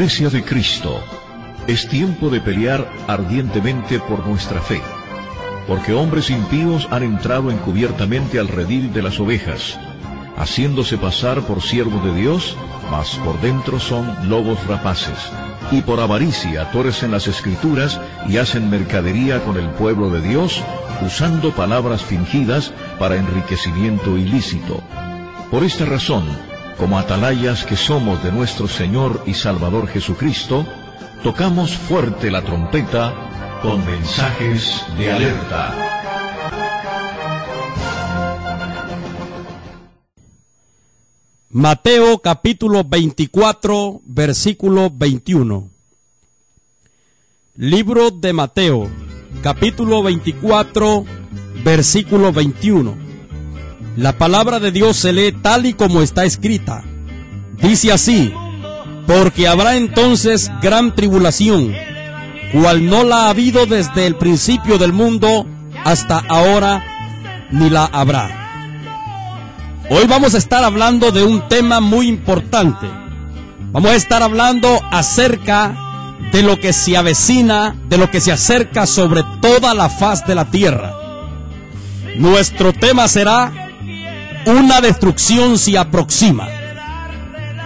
Iglesia de Cristo, es tiempo de pelear ardientemente por nuestra fe, porque hombres impíos han entrado encubiertamente al redil de las ovejas, haciéndose pasar por siervos de Dios, mas por dentro son lobos rapaces, y por avaricia tuercen las Escrituras y hacen mercadería con el pueblo de Dios, usando palabras fingidas para enriquecimiento ilícito. Por esta razón, como atalayas que somos de nuestro Señor y Salvador Jesucristo, tocamos fuerte la trompeta con mensajes de alerta. Mateo capítulo 24, versículo 21. Libro de Mateo, capítulo 24, versículo 21. La palabra de Dios se lee tal y como está escrita. Dice así: porque habrá entonces gran tribulación, cual no la ha habido desde el principio del mundo hasta ahora, ni la habrá. Hoy vamos a estar hablando de un tema muy importante. Vamos a estar hablando acerca de lo que se avecina, de lo que se acerca sobre toda la faz de la tierra. Nuestro tema será: una destrucción se aproxima.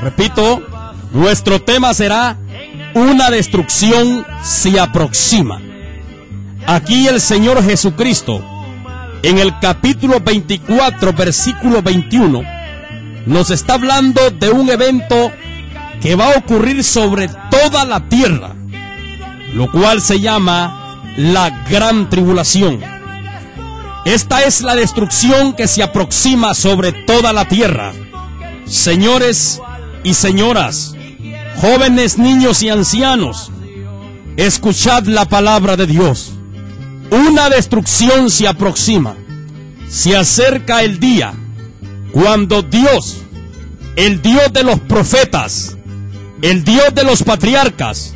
Repito, nuestro tema será: una destrucción se aproxima. Aquí el Señor Jesucristo, en el capítulo 24, versículo 21, nos está hablando de un evento que va a ocurrir sobre toda la tierra, lo cual se llama la gran tribulación. Esta es la destrucción que se aproxima sobre toda la tierra. Señores y señoras, jóvenes, niños y ancianos, escuchad la palabra de Dios. Una destrucción se aproxima. Se acerca el día cuando Dios, el Dios de los profetas, el Dios de los patriarcas,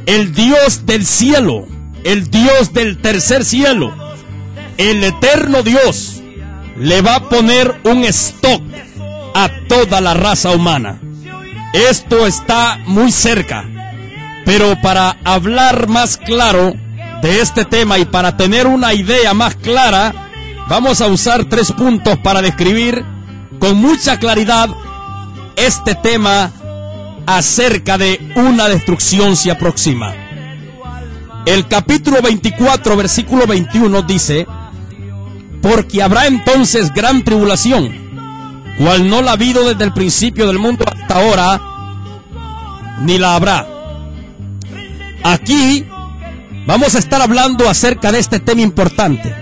el Dios del cielo, el Dios del tercer cielo, el eterno Dios, le va a poner un stop a toda la raza humana. Esto está muy cerca, pero para hablar más claro de este tema y para tener una idea más clara, vamos a usar 3 puntos para describir con mucha claridad este tema acerca de una destrucción se aproxima. El capítulo 24, versículo 21 dice: porque habrá entonces gran tribulación, cual no la ha habido desde el principio del mundo hasta ahora, ni la habrá. Aquí vamos a estar hablando acerca de este tema importante.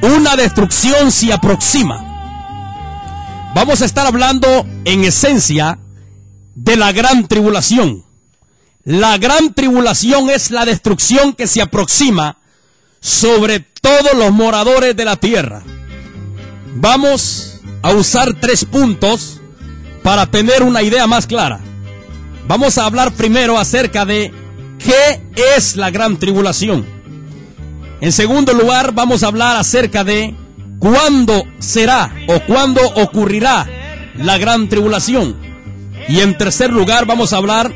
Una destrucción se aproxima. Vamos a estar hablando en esencia de la gran tribulación. La gran tribulación es la destrucción que se aproxima sobre todos los moradores de la tierra. Vamos a usar 3 puntos para tener una idea más clara. Vamos a hablar primero acerca de qué es la gran tribulación. En segundo lugar, vamos a hablar acerca de cuándo será o cuándo ocurrirá la gran tribulación. Y en tercer lugar, vamos a hablar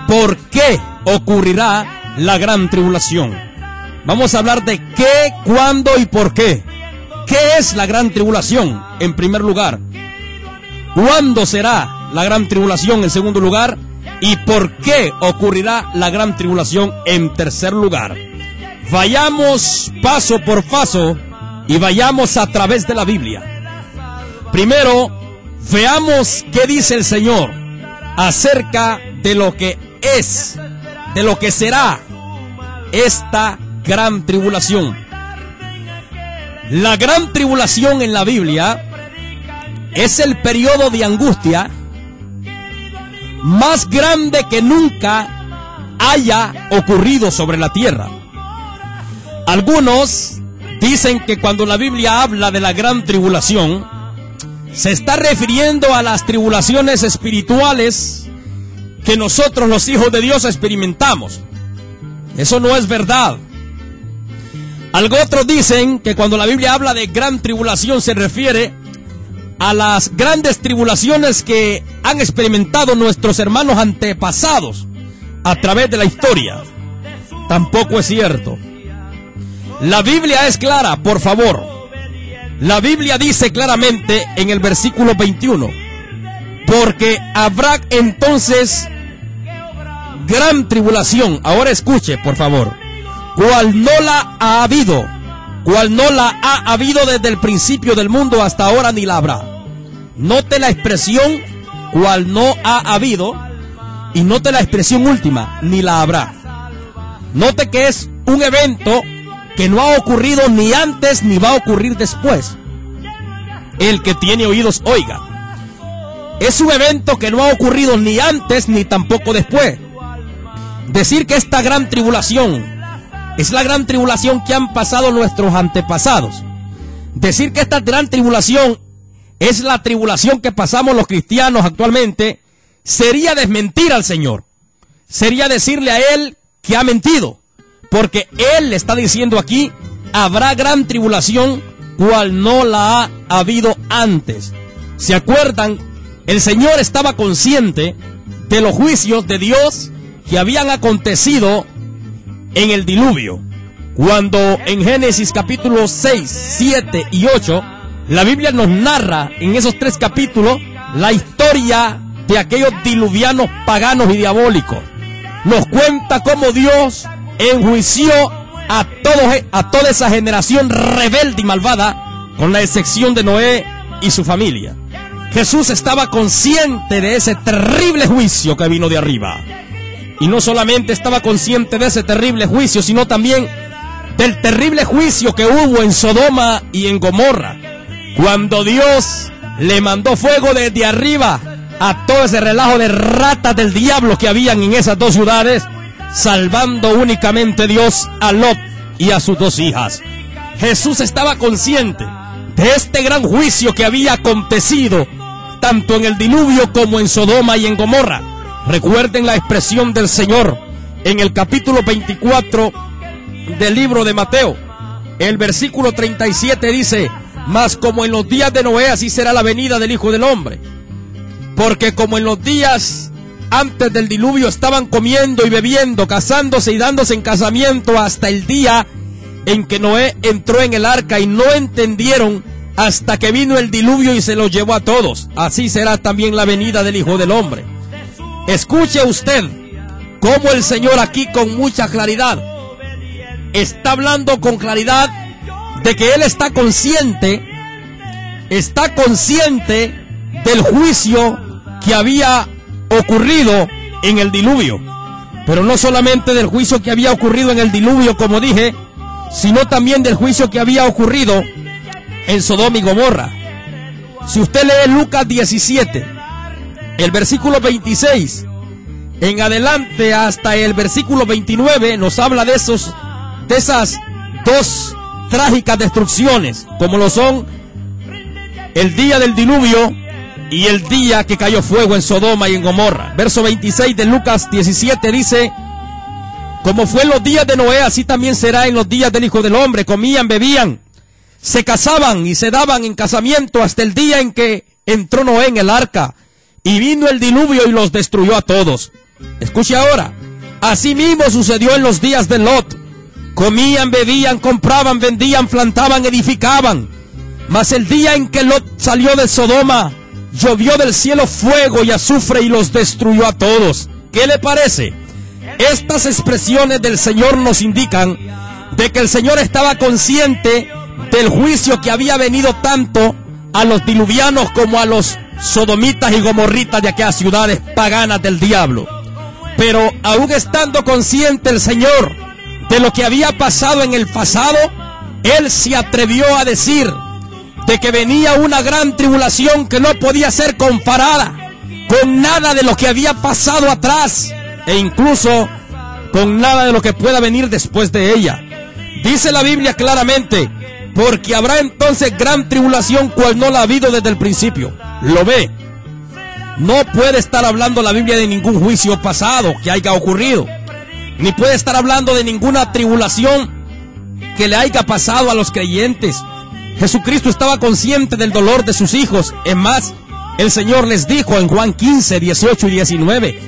por qué ocurrirá la gran tribulación. Vamos a hablar de qué, cuándo y por qué. ¿Qué es la gran tribulación? En primer lugar. ¿Cuándo será la gran tribulación? En segundo lugar. ¿Y por qué ocurrirá la gran tribulación? En tercer lugar. Vayamos paso por paso y vayamos a través de la Biblia. Primero, veamos qué dice el Señor acerca de lo que es, de lo que será esta gran tribulación. La gran tribulación en la Biblia es el periodo de angustia más grande que nunca haya ocurrido sobre la tierra. Algunos dicen que cuando la Biblia habla de la gran tribulación, se está refiriendo a las tribulaciones espirituales que nosotros los hijos de Dios experimentamos. Eso no es verdad. Algo otros dicen que cuando la Biblia habla de gran tribulación se refiere a las grandes tribulaciones que han experimentado nuestros hermanos antepasados, a través de la historia. Tampoco es cierto. La Biblia es clara, por favor. La Biblia dice claramente en el versículo 21, porque habrá entonces gran tribulación. Ahora escuche, por favor. Cual no la ha habido desde el principio del mundo hasta ahora, ni la habrá. Note la expresión cual no ha habido y note la expresión última, ni la habrá. Note que es un evento que no ha ocurrido ni antes ni va a ocurrir después. El que tiene oídos, oiga. Es un evento que no ha ocurrido ni antes ni tampoco después. Decir que esta gran tribulación es la gran tribulación que han pasado nuestros antepasados. Decir que esta gran tribulación es la tribulación que pasamos los cristianos actualmente sería desmentir al Señor. Sería decirle a Él que ha mentido. Porque Él le está diciendo aquí, habrá gran tribulación cual no la ha habido antes. ¿Se acuerdan? El Señor estaba consciente de los juicios de Dios que habían acontecido en el diluvio. Cuando en Génesis capítulos 6, 7 y 8, la Biblia nos narra en esos 3 capítulos la historia de aquellos diluvianos paganos y diabólicos. Nos cuenta cómo Dios enjuició a toda esa generación rebelde y malvada, con la excepción de Noé y su familia. Jesús estaba consciente de ese terrible juicio que vino de arriba. Y no solamente estaba consciente de ese terrible juicio, sino también del terrible juicio que hubo en Sodoma y en Gomorra, cuando Dios le mandó fuego desde arriba a todo ese relajo de ratas del diablo que habían en esas 2 ciudades, salvando únicamente Dios a Lot y a sus 2 hijas. Jesús estaba consciente de este gran juicio que había acontecido tanto en el diluvio como en Sodoma y en Gomorra. Recuerden la expresión del Señor en el capítulo 24 del libro de Mateo. El versículo 37 dice: mas como en los días de Noé, así será la venida del Hijo del Hombre. Porque como en los días antes del diluvio estaban comiendo y bebiendo, casándose y dándose en casamiento hasta el día en que Noé entró en el arca, y no entendieron hasta que vino el diluvio y se los llevó a todos, así será también la venida del Hijo del Hombre. Escuche usted cómo el Señor aquí con mucha claridad está hablando con claridad de que Él está consciente del juicio que había ocurrido en el diluvio. Pero no solamente del juicio que había ocurrido en el diluvio, como dije, sino también del juicio que había ocurrido en Sodoma y Gomorra. Si usted lee Lucas 17, el versículo 26 en adelante hasta el versículo 29, nos habla de esas 2 trágicas destrucciones, como lo son el día del diluvio y el día que cayó fuego en Sodoma y en Gomorra. Verso 26 de Lucas 17 dice: como fue en los días de Noé, así también será en los días del Hijo del Hombre. Comían, bebían, se casaban y se daban en casamiento hasta el día en que entró Noé en el arca, y vino el diluvio y los destruyó a todos. Escuche ahora: asimismo sucedió en los días de Lot. Comían, bebían, compraban, vendían, plantaban, edificaban. Mas el día en que Lot salió de Sodoma, llovió del cielo fuego y azufre y los destruyó a todos. ¿Qué le parece? Estas expresiones del Señor nos indican de que el Señor estaba consciente del juicio que había venido tanto a los diluvianos como a los sodomitas y gomorritas de aquellas ciudades paganas del diablo. Pero aún estando consciente el Señor de lo que había pasado en el pasado, Él se atrevió a decir de que venía una gran tribulación que no podía ser comparada con nada de lo que había pasado atrás, e incluso con nada de lo que pueda venir después de ella. Dice la Biblia claramente: porque habrá entonces gran tribulación cual no la ha habido desde el principio. ¿Lo ve? No puede estar hablando la Biblia de ningún juicio pasado que haya ocurrido, ni puede estar hablando de ninguna tribulación que le haya pasado a los creyentes. Jesucristo estaba consciente del dolor de sus hijos. Es más, el Señor les dijo en Juan 15, 18 y 19: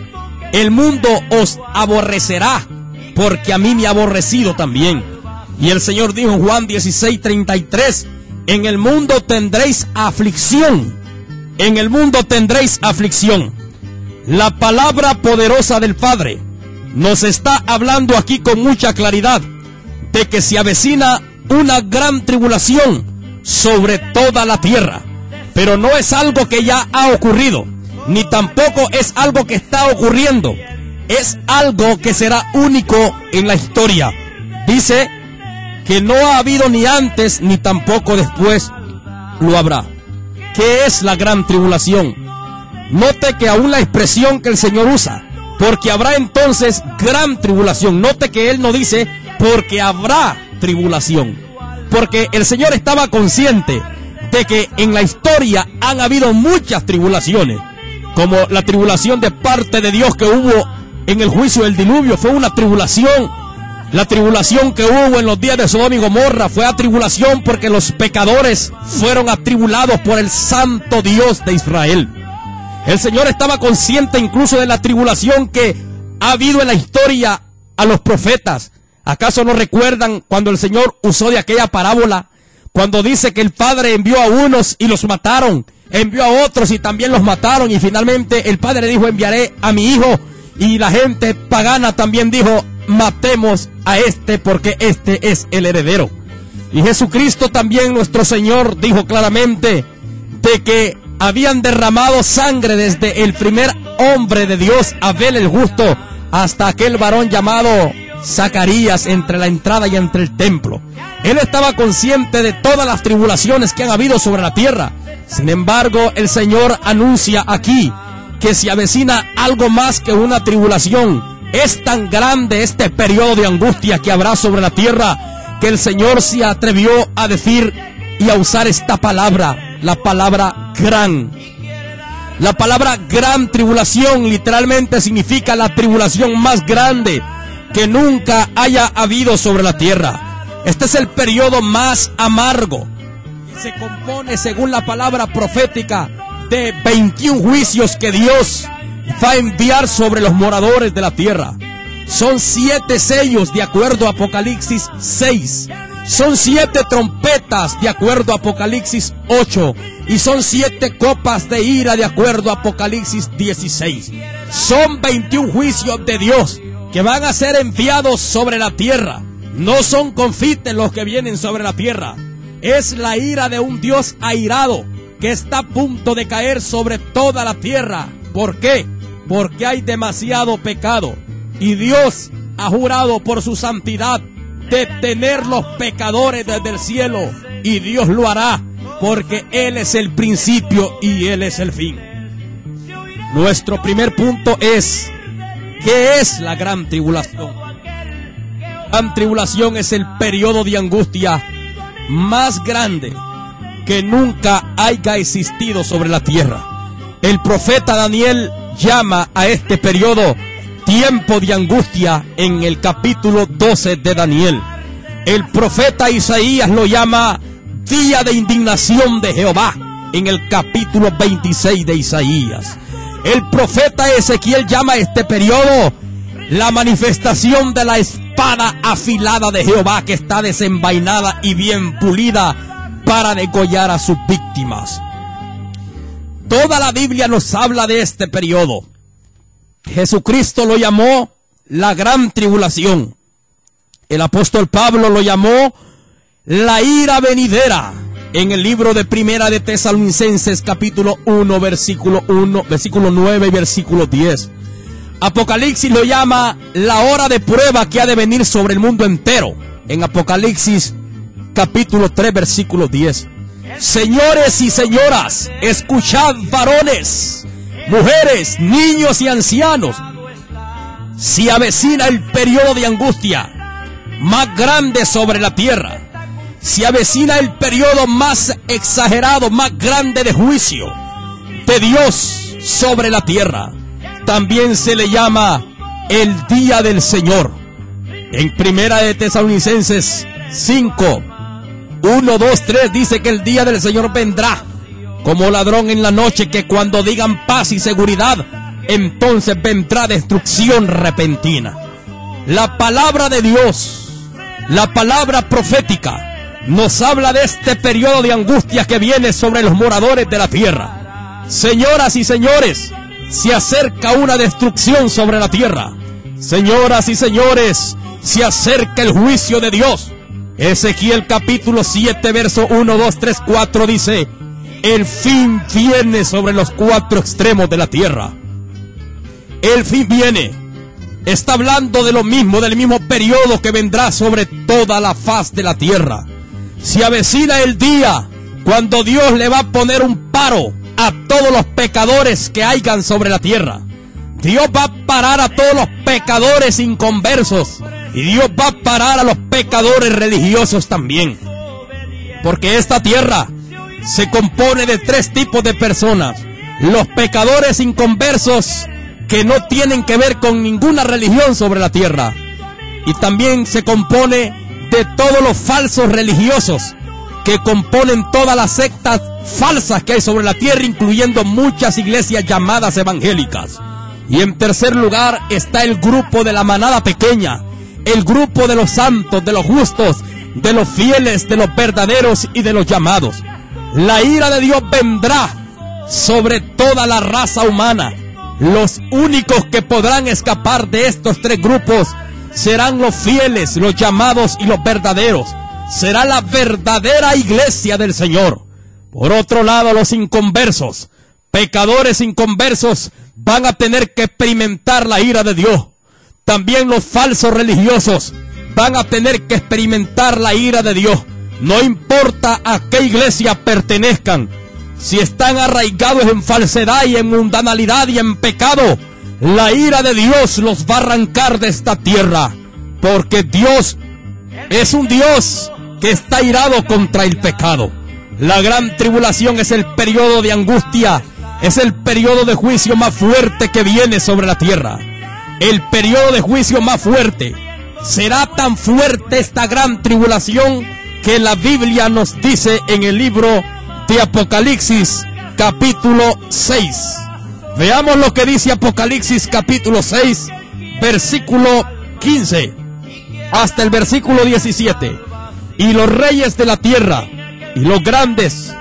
el mundo os aborrecerá, porque a mí me ha aborrecido también. Y el Señor dijo en Juan 16:33, en el mundo tendréis aflicción, en el mundo tendréis aflicción. La palabra poderosa del Padre nos está hablando aquí con mucha claridad de que se avecina una gran tribulación sobre toda la tierra, pero no es algo que ya ha ocurrido, ni tampoco es algo que está ocurriendo, es algo que será único en la historia. Dice que no ha habido ni antes ni tampoco después lo habrá. ¿Qué es la gran tribulación? Note que aún la expresión que el Señor usa, porque habrá entonces gran tribulación. Note que Él no dice porque habrá tribulación, porque el Señor estaba consciente de que en la historia han habido muchas tribulaciones, como la tribulación de parte de Dios que hubo en el juicio del diluvio, fue una tribulación. La tribulación que hubo en los días de Sodoma y Gomorra fue atribulación porque los pecadores fueron atribulados por el santo Dios de Israel. El Señor estaba consciente incluso de la tribulación que ha habido en la historia a los profetas. ¿Acaso no recuerdan cuando el Señor usó de aquella parábola? Cuando dice que el Padre envió a unos y los mataron, envió a otros y también los mataron, y finalmente el Padre dijo, enviaré a mi Hijo, y la gente pagana también dijo, matemos a este porque este es el heredero. Y Jesucristo también, nuestro Señor, dijo claramente de que habían derramado sangre desde el primer hombre de Dios, Abel el justo, hasta aquel varón llamado Zacarías, entre la entrada y entre el templo. Él estaba consciente de todas las tribulaciones que han habido sobre la tierra. Sin embargo, el Señor anuncia aquí que se avecina algo más que una tribulación. Es tan grande este periodo de angustia que habrá sobre la tierra que el Señor se atrevió a decir y a usar esta palabra, la palabra gran. La palabra gran tribulación literalmente significa la tribulación más grande que nunca haya habido sobre la tierra. Este es el periodo más amargo. Se compone, según la palabra profética, de 21 juicios que Dios va a enviar sobre los moradores de la tierra. Son 7 sellos de acuerdo a Apocalipsis 6. Son 7 trompetas de acuerdo a Apocalipsis 8. Y son 7 copas de ira de acuerdo a Apocalipsis 16. Son 21 juicios de Dios que van a ser enviados sobre la tierra. No son confites los que vienen sobre la tierra. Es la ira de un Dios airado que está a punto de caer sobre toda la tierra. ¿Por qué? Porque hay demasiado pecado. Y Dios ha jurado por su santidad detener los pecadores desde el cielo. Y Dios lo hará, porque Él es el principio y Él es el fin. Nuestro primer punto es, ¿qué es la gran tribulación? La gran tribulación es el periodo de angustia más grande que nunca haya existido sobre la tierra. El profeta Daniel llama a este periodo tiempo de angustia en el capítulo 12 de Daniel. El profeta Isaías lo llama día de indignación de Jehová en el capítulo 26 de Isaías. El profeta Ezequiel llama a este periodo la manifestación de la espada afilada de Jehová, que está desenvainada y bien pulida para degollar a sus víctimas. Toda la Biblia nos habla de este periodo. Jesucristo lo llamó la gran tribulación. El apóstol Pablo lo llamó la ira venidera en el libro de Primera de Tesalonicenses capítulo 1 versículo 9 y versículo 10. Apocalipsis lo llama la hora de prueba que ha de venir sobre el mundo entero en Apocalipsis capítulo 3 versículo 10. Señores y señoras, escuchad, varones, mujeres, niños y ancianos, se avecina el periodo de angustia más grande sobre la tierra. Se avecina el periodo más exagerado, más grande de juicio de Dios sobre la tierra. También se le llama el día del Señor. En Primera de Tesalonicenses 5, 1, 2, 3 dice que el día del Señor vendrá como ladrón en la noche, que cuando digan paz y seguridad, entonces vendrá destrucción repentina. La palabra de Dios, la palabra profética, nos habla de este periodo de angustia que viene sobre los moradores de la tierra. Señoras y señores, se acerca una destrucción sobre la tierra. Señoras y señores, se acerca el juicio de Dios. Ezequiel capítulo 7, verso 1, 2, 3, 4 dice: el fin viene sobre los cuatro extremos de la tierra. El fin viene. Está hablando de lo mismo, del mismo periodo que vendrá sobre toda la faz de la tierra. Se avecina el día cuando Dios le va a poner un paro a todos los pecadores que hayan sobre la tierra. Dios va a parar a todos los pecadores inconversos, y Dios va a parar a los pecadores religiosos también. Porque esta tierra se compone de tres tipos de personas: los pecadores inconversos, que no tienen que ver con ninguna religión sobre la tierra, y también se compone de todos los falsos religiosos que componen todas las sectas falsas que hay sobre la tierra, incluyendo muchas iglesias llamadas evangélicas. Y en tercer lugar está el grupo de la manada pequeña, el grupo de los santos, de los justos, de los fieles, de los verdaderos y de los llamados. La ira de Dios vendrá sobre toda la raza humana. Los únicos que podrán escapar de estos tres grupos serán los fieles, los llamados y los verdaderos. Será la verdadera iglesia del Señor. Por otro lado, los inconversos, pecadores inconversos, van a tener que experimentar la ira de Dios. También los falsos religiosos van a tener que experimentar la ira de Dios. No importa a qué iglesia pertenezcan, si están arraigados en falsedad y en mundanalidad y en pecado, la ira de Dios los va a arrancar de esta tierra, porque Dios es un Dios que está irado contra el pecado. La gran tribulación es el periodo de angustia, es el periodo de juicio más fuerte que viene sobre la tierra. El periodo de juicio más fuerte. Será tan fuerte esta gran tribulación que la Biblia nos dice en el libro de Apocalipsis capítulo 6. Veamos lo que dice Apocalipsis capítulo 6, versículo 15 hasta el versículo 17. Y los reyes de la tierra, y los grandes,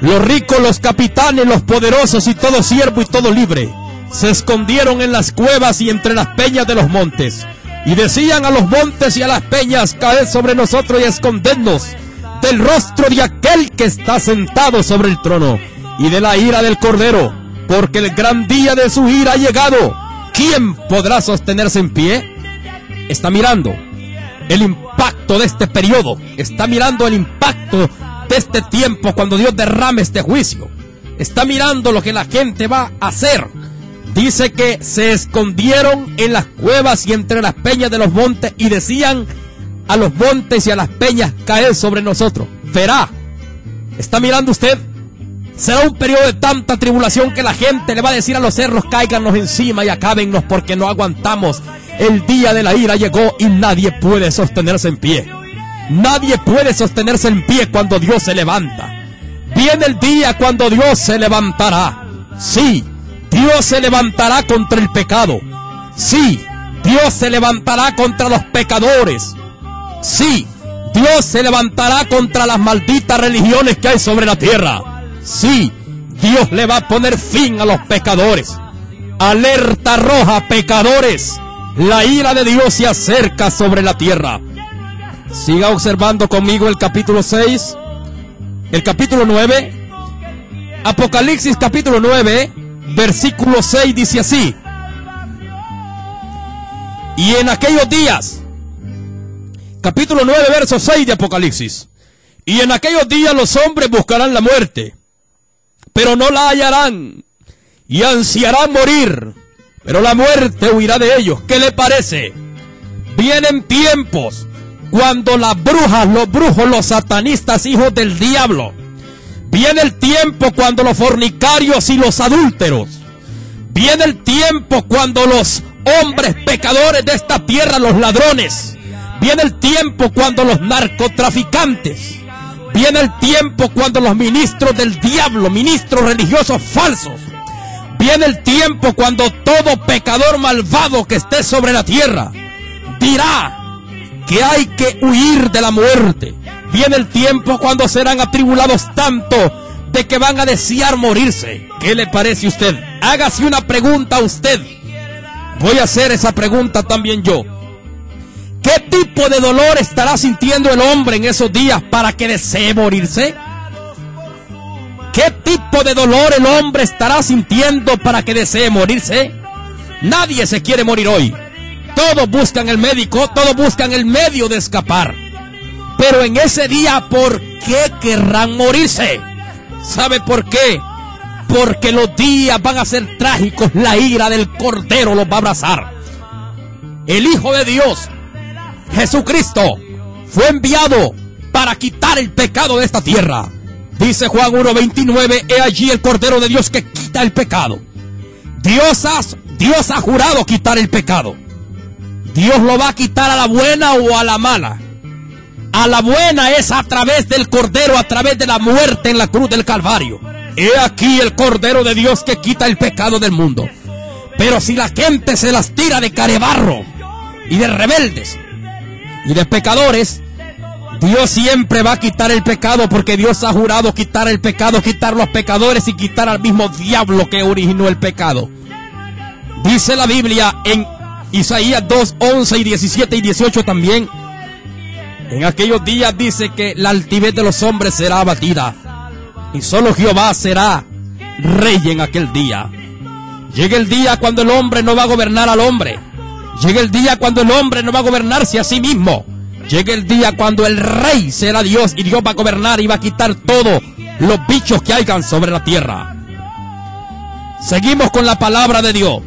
los ricos, los capitanes, los poderosos y todo siervo y todo libre, se escondieron en las cuevas y entre las peñas de los montes, y decían a los montes y a las peñas: caed sobre nosotros y escondednos del rostro de aquel que está sentado sobre el trono, y de la ira del Cordero, porque el gran día de su ira ha llegado. ¿Quién podrá sostenerse en pie? Está mirando el impacto de este periodo, está mirando el impacto de este tiempo cuando Dios derrame este juicio, está mirando lo que la gente va a hacer. Dice que se escondieron en las cuevas y entre las peñas de los montes, y decían a los montes y a las peñas: caed sobre nosotros. Verá, ¿está mirando usted? Será un periodo de tanta tribulación que la gente le va a decir a los cerros: cáiganos encima y acábennos, porque no aguantamos. El día de la ira llegó y nadie puede sostenerse en pie. Nadie puede sostenerse en pie cuando Dios se levanta. Viene el día cuando Dios se levantará. Sí, Dios se levantará contra el pecado. Sí, Dios se levantará contra los pecadores. Sí, Dios se levantará contra las malditas religiones que hay sobre la tierra. Sí, Dios le va a poner fin a los pecadores. Alerta roja, pecadores. La ira de Dios se acerca sobre la tierra. Siga observando conmigo el capítulo 6, el capítulo 9. Apocalipsis capítulo 9, versículo 6 dice así: y en aquellos días, capítulo 9, verso 6 de Apocalipsis: y en aquellos días los hombres buscarán la muerte, pero no la hallarán, y ansiarán morir, pero la muerte huirá de ellos. ¿Qué le parece? Vienen tiempos cuando las brujas, los brujos, los satanistas, hijos del diablo, viene el tiempo cuando los fornicarios y los adúlteros, viene el tiempo cuando los hombres pecadores de esta tierra, los ladrones, viene el tiempo cuando los narcotraficantes, viene el tiempo cuando los ministros del diablo, ministros religiosos falsos, Viene el tiempo cuando todo pecador malvado que esté sobre la tierra dirá que hay que huir de la muerte. Viene el tiempo cuando serán atribulados tanto de que van a desear morirse. ¿Qué le parece a usted? Hágase una pregunta a usted. Voy a hacer esa pregunta también yo. ¿Qué tipo de dolor estará sintiendo el hombre en esos días para que desee morirse? ¿Qué tipo de dolor el hombre estará sintiendo para que desee morirse? Nadie se quiere morir hoy. Todos buscan el médico, todos buscan el medio de escapar. Pero en ese día, ¿por qué querrán morirse? ¿Sabe por qué? Porque los días van a ser trágicos, la ira del Cordero los va a abrazar. El Hijo de Dios, Jesucristo, fue enviado para quitar el pecado de esta tierra. Dice Juan 1:29, he allí el Cordero de Dios que quita el pecado. Dios ha jurado quitar el pecado. Dios lo va a quitar a la buena o a la mala. A la buena es a través del Cordero, a través de la muerte en la cruz del Calvario. He aquí el Cordero de Dios que quita el pecado del mundo. Pero si la gente se las tira de carebarro y de rebeldes y de pecadores, Dios siempre va a quitar el pecado, porque Dios ha jurado quitar el pecado, quitar los pecadores y quitar al mismo diablo que originó el pecado. Dice la Biblia en Isaías 2:11 y 17 y 18 también. En aquellos días dice que la altivez de los hombres será abatida y solo Jehová será rey en aquel día. Llega el día cuando el hombre no va a gobernar al hombre. Llega el día cuando el hombre no va a gobernarse a sí mismo. Llega el día cuando el rey será Dios y Dios va a gobernar y va a quitar todos los bichos que hayan sobre la tierra. Seguimos con la palabra de Dios.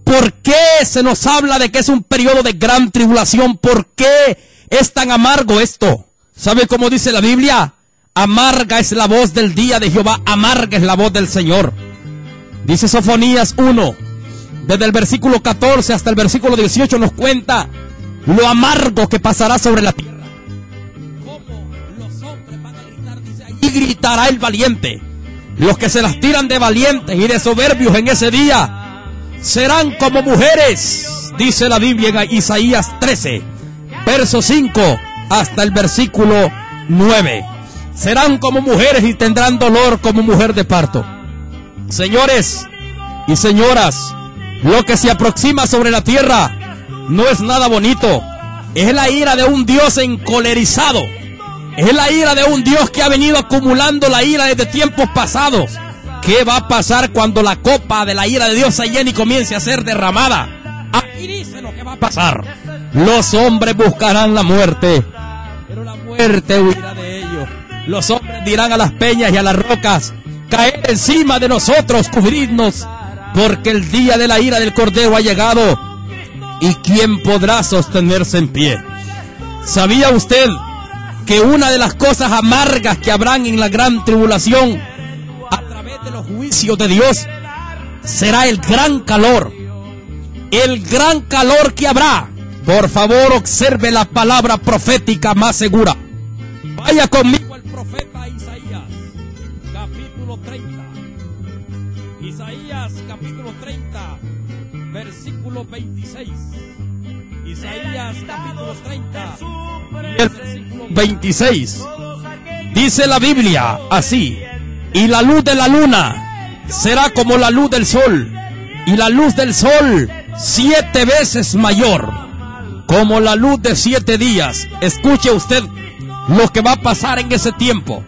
¿Por qué se nos habla de que es un periodo de gran tribulación? ¿Por qué es tan amargo esto? ¿Sabe cómo dice la Biblia? Amarga es la voz del día de Jehová, amarga es la voz del Señor. Dice Sofonías 1, desde el versículo 14 hasta el versículo 18 nos cuenta lo amargo que pasará sobre la tierra. Cómo los hombres van a gritar, dice, allí gritará el valiente. Los que se las tiran de valientes y de soberbios en ese día serán como mujeres, dice la Biblia en Isaías 13, verso 5 hasta el versículo 9. Serán como mujeres y tendrán dolor como mujer de parto. Señores y señoras, lo que se aproxima sobre la tierra no es nada bonito. Es la ira de un Dios encolerizado. Es la ira de un Dios que ha venido acumulando la ira desde tiempos pasados. ¿Qué va a pasar cuando la copa de la ira de Dios se llene y comience a ser derramada? Aquí dice lo que va a pasar. Los hombres buscarán la muerte, pero la muerte huirá de ellos. Los hombres dirán a las peñas y a las rocas, caed encima de nosotros, cubridnos, porque el día de la ira del Cordero ha llegado. ¿Y quién podrá sostenerse en pie? ¿Sabía usted que una de las cosas amargas que habrán en la gran tribulación, a través de los juicios de Dios, será el gran calor? El gran calor que habrá. Por favor, observe la palabra profética más segura. Vaya conmigo al profeta Isaías, capítulo 30. Isaías, capítulo 30, versículo 26. Isaías, capítulo 30, y el versículo 26. Dice la Biblia así: y la luz de la luna será como la luz del sol, y la luz del sol 7 veces mayor, como la luz de 7 días. Escuche usted lo que va a pasar en ese tiempo.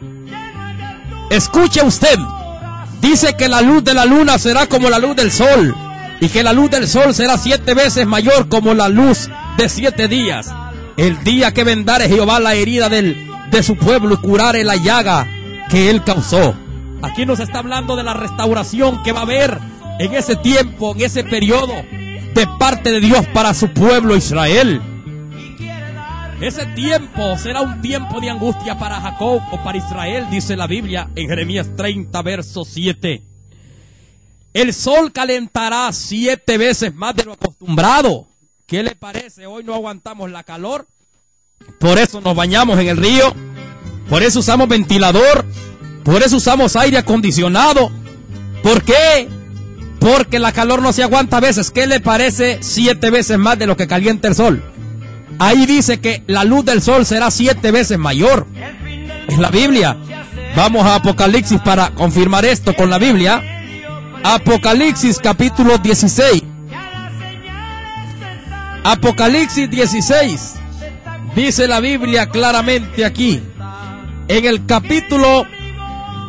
Escuche usted. Dice que la luz de la luna será como la luz del sol, y que la luz del sol será 7 veces mayor como la luz de 7 días. El día que vendare Jehová la herida de su pueblo y curare la llaga que él causó. Aquí nos está hablando de la restauración que va a haber en ese tiempo, en ese periodo, de parte de Dios para su pueblo Israel. Ese tiempo será un tiempo de angustia para Jacob o para Israel, dice la Biblia en Jeremías 30, verso 7. El sol calentará 7 veces más de lo acostumbrado. ¿Qué le parece? Hoy no aguantamos la calor. Por eso nos bañamos en el río. Por eso usamos ventilador. Por eso usamos aire acondicionado. ¿Por qué? Porque la calor no se aguanta a veces. ¿Qué le parece 7 veces más de lo que calienta el sol? Ahí dice que la luz del sol será 7 veces mayor. Es la Biblia. Vamos a Apocalipsis para confirmar esto con la Biblia. Apocalipsis capítulo 16. Apocalipsis 16. Dice la Biblia claramente aquí. En el capítulo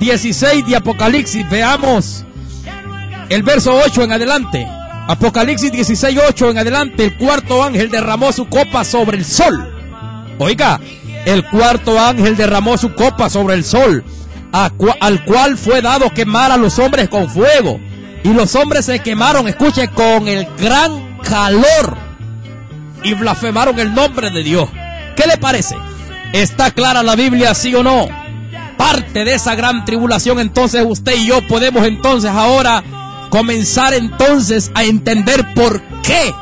16 de Apocalipsis, veamos el verso 8 en adelante. Apocalipsis 16, 8 en adelante. El cuarto ángel derramó su copa sobre el sol. Oiga, el cuarto ángel derramó su copa sobre el sol, al cual fue dado quemar a los hombres con fuego. Y los hombres se quemaron, escuche, con el gran calor, y blasfemaron el nombre de Dios. ¿Qué le parece? ¿Está clara la Biblia, sí o no? Parte de esa gran tribulación, entonces usted y yo podemos entonces ahora comenzar entonces a entender por qué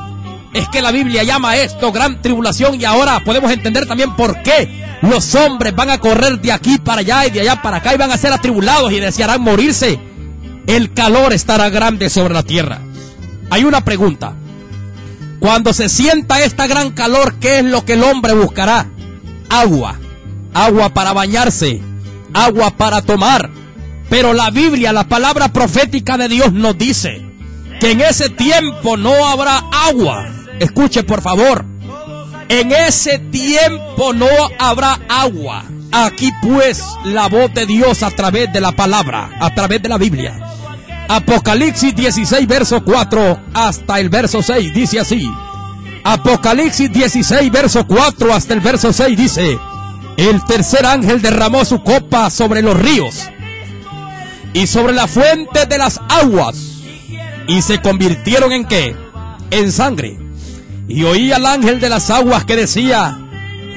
es que la Biblia llama a esto gran tribulación, y ahora podemos entender también por qué los hombres van a correr de aquí para allá y de allá para acá y van a ser atribulados y desearán morirse. El calor estará grande sobre la tierra. Hay una pregunta. Cuando se sienta esta gran calor, ¿qué es lo que el hombre buscará? Agua. Agua para bañarse, agua para tomar. Pero la Biblia, la palabra profética de Dios nos dice que en ese tiempo no habrá agua. Escuche por favor. En ese tiempo no habrá agua. Aquí pues la voz de Dios a través de la palabra, a través de la Biblia. Apocalipsis 16 verso 4 hasta el verso 6 dice así. Apocalipsis 16 verso 4 hasta el verso 6 dice: el tercer ángel derramó su copa sobre los ríos y sobre la fuente de las aguas, y se convirtieron ¿en qué? En sangre. Y oí al ángel de las aguas que decía: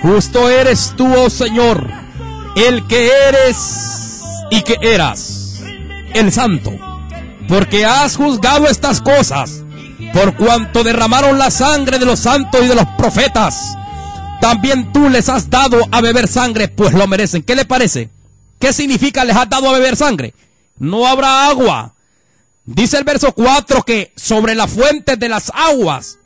justo eres tú, oh Señor, el que eres y que eras, el santo, porque has juzgado estas cosas, por cuanto derramaron la sangre de los santos y de los profetas. También tú les has dado a beber sangre, pues lo merecen. ¿Qué le parece? ¿Qué significa les has dado a beber sangre? No habrá agua. Dice el verso 4 que sobre la fuente de las aguas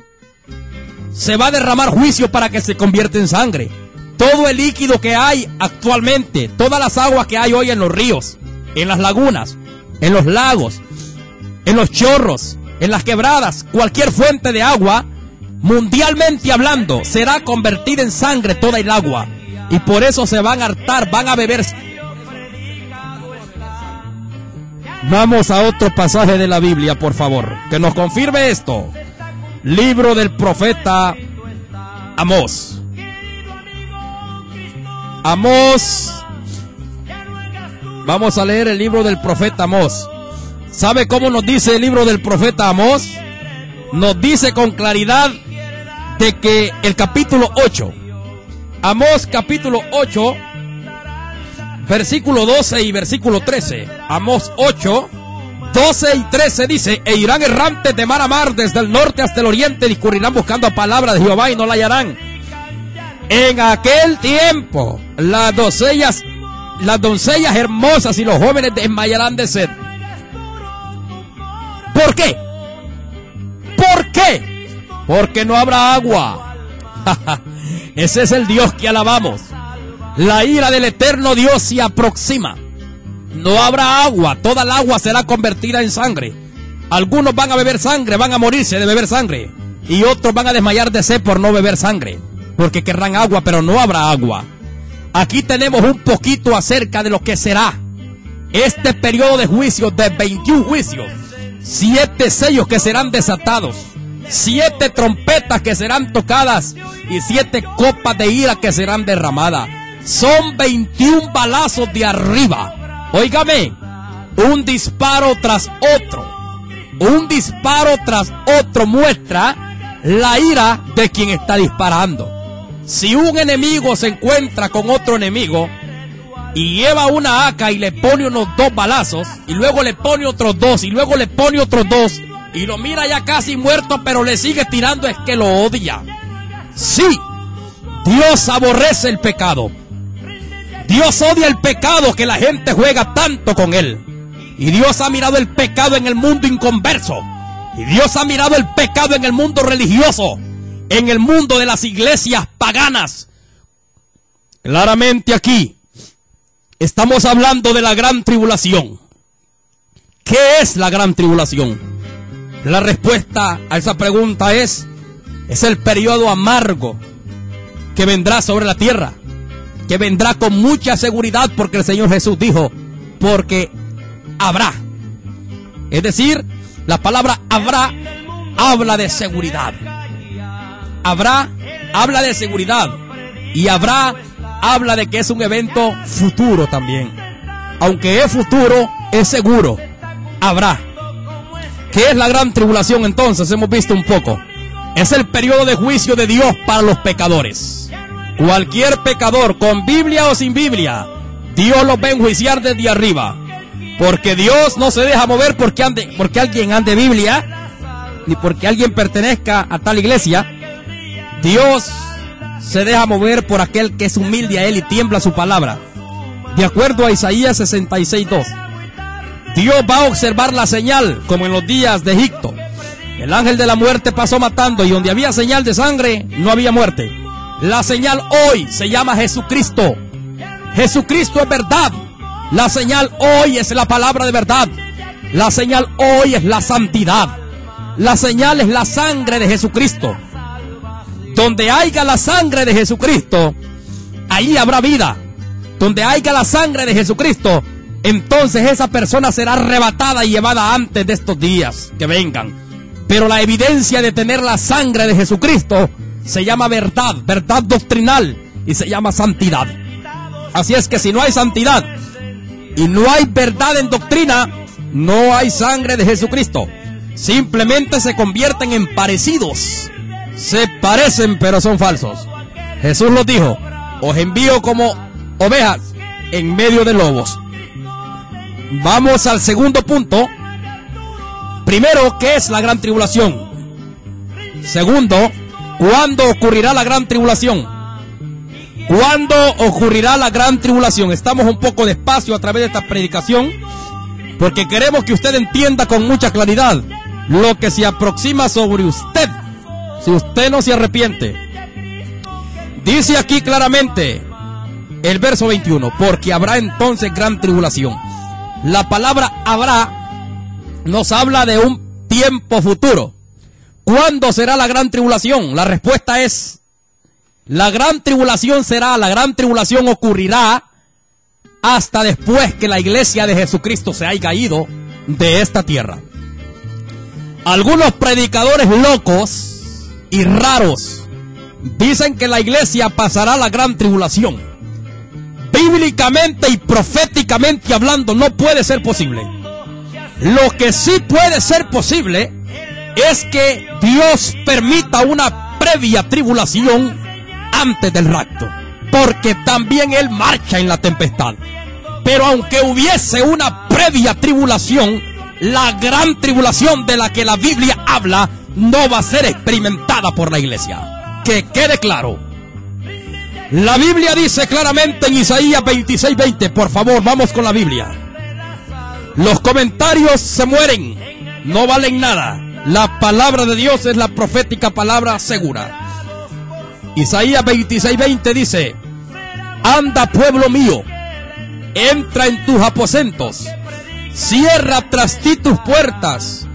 se va a derramar juicio para que se convierta en sangre. Todo el líquido que hay actualmente, todas las aguas que hay hoy en los ríos, en las lagunas, en los lagos, en los chorros, en las quebradas, cualquier fuente de agua, mundialmente hablando, será convertida en sangre toda el agua. Y por eso se van a hartar, van a beber. Vamos a otro pasaje de la Biblia, por favor, que nos confirme esto. Libro del profeta Amós. Amós. Vamos a leer el libro del profeta Amós. ¿Sabe cómo nos dice el libro del profeta Amós? Nos dice con claridad de que el capítulo 8, Amós capítulo 8, versículo 12 y versículo 13. Amós 8, 12 y 13 dice: e irán errantes de mar a mar, desde el norte hasta el oriente, discurrirán buscando palabra de Jehová y no la hallarán. En aquel tiempo las doncellas hermosas y los jóvenes desmayarán de sed. ¿Por qué? ¿Por qué? Porque no habrá agua. Ese es el Dios que alabamos. La ira del eterno Dios se aproxima. No habrá agua, toda el agua será convertida en sangre. Algunos van a beber sangre, van a morirse de beber sangre, y otros van a desmayar de sed por no beber sangre, porque querrán agua, pero no habrá agua. Aquí tenemos un poquito acerca de lo que será este periodo de juicios, de 21 juicios, 7 sellos que serán desatados, 7 trompetas que serán tocadas y 7 copas de ira que serán derramadas. Son 21 balazos de arriba. Óigame, un disparo tras otro. Un disparo tras otro muestra la ira de quien está disparando. Si un enemigo se encuentra con otro enemigo y lleva una AK y le pone unos 2 balazos, y luego le pone otros 2, y luego le pone otros 2, y lo mira ya casi muerto, pero le sigue tirando, es que lo odia. Sí, Dios aborrece el pecado. Dios odia el pecado, que la gente juega tanto con él. Y Dios ha mirado el pecado en el mundo inconverso. Y Dios ha mirado el pecado en el mundo religioso, en el mundo de las iglesias paganas. Claramente aquí estamos hablando de la gran tribulación. ¿Qué es la gran tribulación? La respuesta a esa pregunta es el periodo amargo que vendrá sobre la tierra, que vendrá con mucha seguridad, porque el Señor Jesús dijo, porque habrá. Es decir, la palabra habrá habla de seguridad. Habrá habla de seguridad. Y habrá habla de que es un evento futuro también. Aunque es futuro, es seguro. Habrá. ¿Qué es la gran tribulación entonces? Hemos visto un poco. Es el periodo de juicio de Dios para los pecadores. Cualquier pecador, con Biblia o sin Biblia, Dios los va a enjuiciar desde arriba. Porque Dios no se deja mover porque alguien ande Biblia, ni porque alguien pertenezca a tal iglesia. Dios se deja mover por aquel que es humilde a Él y tiembla su palabra. De acuerdo a Isaías 66:2. Dios va a observar la señal, como en los días de Egipto. El ángel de la muerte pasó matando, y donde había señal de sangre, no había muerte. La señal hoy se llama Jesucristo. Jesucristo es verdad. La señal hoy es la palabra de verdad. La señal hoy es la santidad. La señal es la sangre de Jesucristo. Donde haya la sangre de Jesucristo, ahí habrá vida. Donde haya la sangre de Jesucristo, entonces esa persona será arrebatada y llevada antes de estos días que vengan. Pero la evidencia de tener la sangre de Jesucristo se llama verdad, verdad doctrinal, y se llama santidad. Así es que si no hay santidad y no hay verdad en doctrina, no hay sangre de Jesucristo. Simplemente se convierten en parecidos. Se parecen pero son falsos. Jesús los dijo: os envío como ovejas en medio de lobos. Vamos al segundo punto. Primero, ¿qué es la gran tribulación? Segundo, ¿cuándo ocurrirá la gran tribulación? ¿Cuándo ocurrirá la gran tribulación? Estamos un poco despacio a través de esta predicación, porque queremos que usted entienda con mucha claridad lo que se aproxima sobre usted, si usted no se arrepiente. Dice aquí claramente el verso 21, porque habrá entonces gran tribulación. La palabra habrá nos habla de un tiempo futuro. ¿Cuándo será la gran tribulación? La respuesta es: la gran tribulación ocurrirá hasta después que la iglesia de Jesucristo se haya ido de esta tierra. Algunos predicadores locos y raros dicen que la iglesia pasará la gran tribulación. Bíblicamente y proféticamente hablando, no puede ser posible. Lo que sí puede ser posible es que Dios permita una previa tribulación antes del rapto, porque también Él marcha en la tempestad. Pero aunque hubiese una previa tribulación, la gran tribulación de la que la Biblia habla no va a ser experimentada por la iglesia. Que quede claro. La Biblia dice claramente en Isaías 26:20, por favor, vamos con la Biblia. Los comentarios se mueren, no valen nada. La palabra de Dios es la profética palabra segura. Isaías 26:20 dice: anda, pueblo mío, entra en tus aposentos, cierra tras ti tus puertas,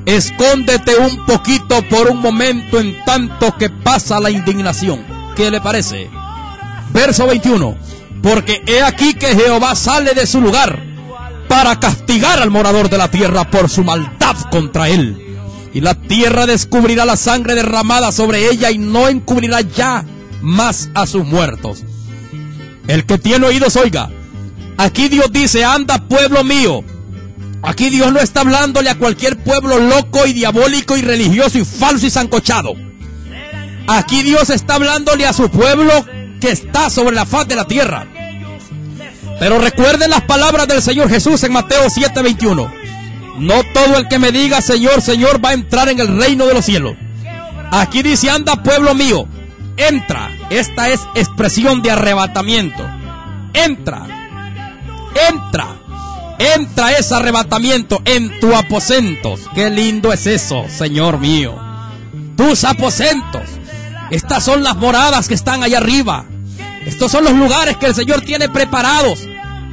escóndete un poquito por un momento en tanto que pasa la indignación. ¿Qué le parece? Verso 21, porque he aquí que Jehová sale de su lugar para castigar al morador de la tierra por su maldad contra él. Y la tierra descubrirá la sangre derramada sobre ella y no encubrirá ya más a sus muertos. El que tiene oídos oiga. Aquí Dios dice: anda, pueblo mío. Aquí Dios no está hablándole a cualquier pueblo loco y diabólico y religioso y falso y sancochado. Aquí Dios está hablándole a su pueblo que está sobre la faz de la tierra. Pero recuerden las palabras del Señor Jesús en Mateo 7:21. No todo el que me diga Señor, Señor va a entrar en el reino de los cielos. Aquí dice: anda, pueblo mío, entra. Esta es expresión de arrebatamiento. Entra, entra. entra ese arrebatamiento en tus aposentos. Qué lindo es eso, Señor mío. Tus aposentos. Estas son las moradas que están allá arriba. Estos son los lugares que el Señor tiene preparados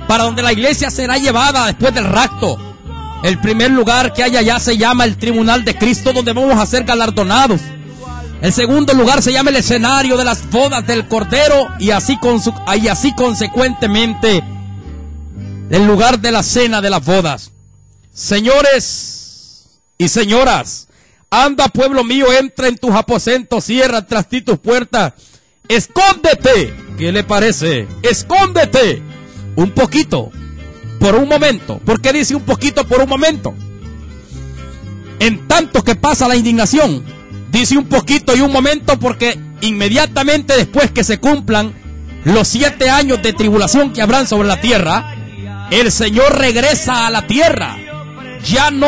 para donde la iglesia será llevada después del rapto. El primer lugar que hay allá se llama el tribunal de Cristo, donde vamos a ser galardonados. El segundo lugar se llama el escenario de las bodas del Cordero, y así consecuentemente el lugar de la cena de las bodas. Señores y señoras, anda, pueblo mío, entra en tus aposentos, cierra tras ti tus puertas, escóndete. ¿Qué le parece? Escóndete un poquito, por un momento. ¿Por qué dice un poquito por un momento? En tanto que pasa la indignación, dice un poquito y un momento, porque inmediatamente después que se cumplan los 7 años de tribulación que habrán sobre la tierra, el Señor regresa a la tierra, ya no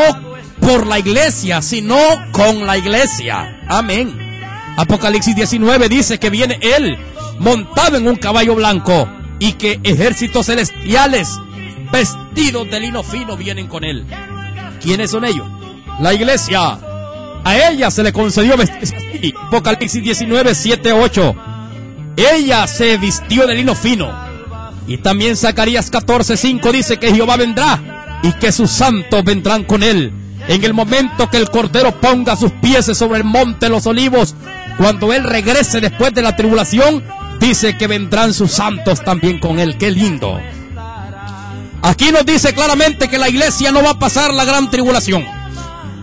por la iglesia, sino con la iglesia. Amén. Apocalipsis 19 dice que viene Él montado en un caballo blanco, y que ejércitos celestiales vestidos de lino fino vienen con Él. ¿Quiénes son ellos? La iglesia. A ella se le concedió vestirse así. Apocalipsis 19, 7, 8. Ella se vistió de lino fino. Y también Zacarías 14, 5 dice que Jehová vendrá y que sus santos vendrán con Él. En el momento que el Cordero ponga sus pies sobre el monte de los Olivos, cuando Él regrese después de la tribulación, dice que vendrán sus santos también con Él. ¡Qué lindo! Aquí nos dice claramente que la iglesia no va a pasar la gran tribulación.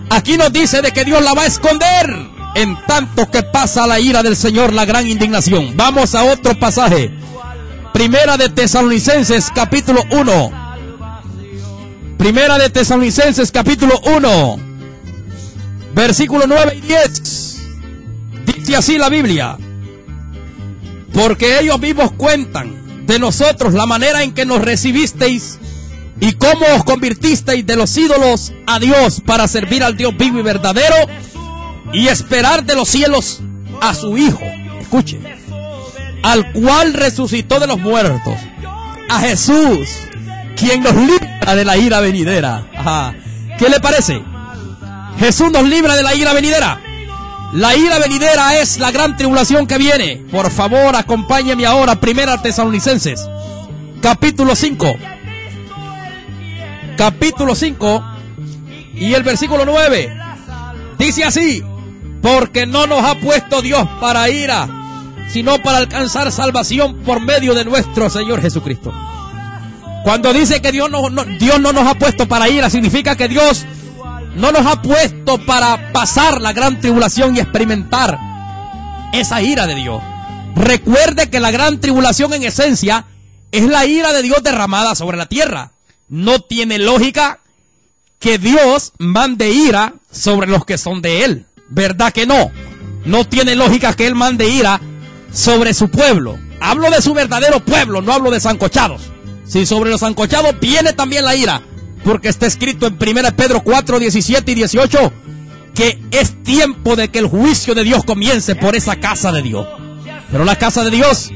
Aquí nos dice de que Dios la va a esconder en tanto que pasa la ira del Señor, la gran indignación. Vamos a otro pasaje. Primera de Tesalonicenses capítulo 1. Primera de Tesalonicenses capítulo 1, versículo 9 y 10. Dice así la Biblia: porque ellos mismos cuentan de nosotros la manera en que nos recibisteis y cómo os convirtisteis de los ídolos a Dios para servir al Dios vivo y verdadero y esperar de los cielos a su Hijo. Escuche: al cual resucitó de los muertos, a Jesús, quien nos libra de la ira venidera. Ajá. ¿Qué le parece? Jesús nos libra de la ira venidera. La ira venidera es la gran tribulación que viene. Por favor, acompáñeme ahora, Primera Tesalonicenses capítulo 5. Capítulo 5 y el versículo 9. Dice así: porque no nos ha puesto Dios para ira, sino para alcanzar salvación por medio de nuestro Señor Jesucristo. Cuando dice que Dios no nos ha puesto para ira, significa que Dios no nos ha puesto para pasar la gran tribulación y experimentar esa ira de Dios. Recuerde que la gran tribulación en esencia es la ira de Dios derramada sobre la tierra. No tiene lógica que Dios mande ira sobre los que son de Él. ¿Verdad que no? No tiene lógica que Él mande ira sobre su pueblo. Hablo de su verdadero pueblo, no hablo de sancochados. Si sobre los sancochados viene también la ira, porque está escrito en 1 Pedro 4, 17 y 18 que es tiempo de que el juicio de Dios comience por esa casa de Dios. Pero la casa de Dios